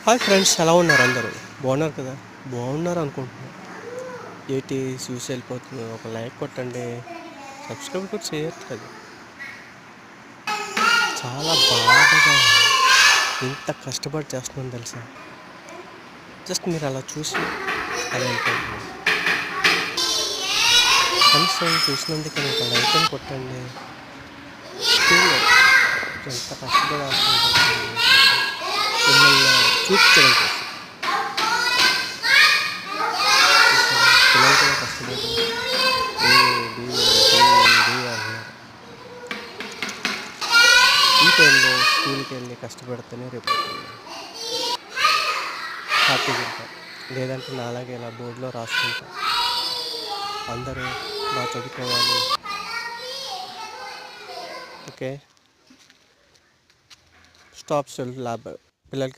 Hi friends, ఎలా ఉన్నారు? అందరూ బాగున్నారు కదా? బాగున్నారు అనుకుంటున్నాను. ఏంటి చూసి వెళ్ళిపోతుంది? ఒక లైక్ కొట్టండి, సబ్స్క్రైబ్ కూడా చేయట్లేదు. చాలా బాధగా ఉంది. ఇంత కష్టపడి చేస్తున్నాను తెలుసా. జస్ట్ మీరు అలా చూసి అలా వెళ్ళిపోతుంది. కనీసం చూసినందుకు ఒక లైక్ అని కొట్టండి. Still ఎంత కష్టపడి వేస్తున్నాను మిమ్మల్ని చూపించడం కోసం. పిల్లలు కూడా కష్టపడి అంటున్నారు. ఈ టైంలో స్కూల్కి వెళ్ళి కష్టపడితేనే రేపు హ్యాపీగా ఉంటాం. లేదంటే నాలాగే ఇలా బోర్డులో రాసుకుంటాం. అందరూ బాగా చదువుకోవాలి. ఓకే, స్టాప్ సెల్ఫ్ ల్యాబ్ పిల్లలకి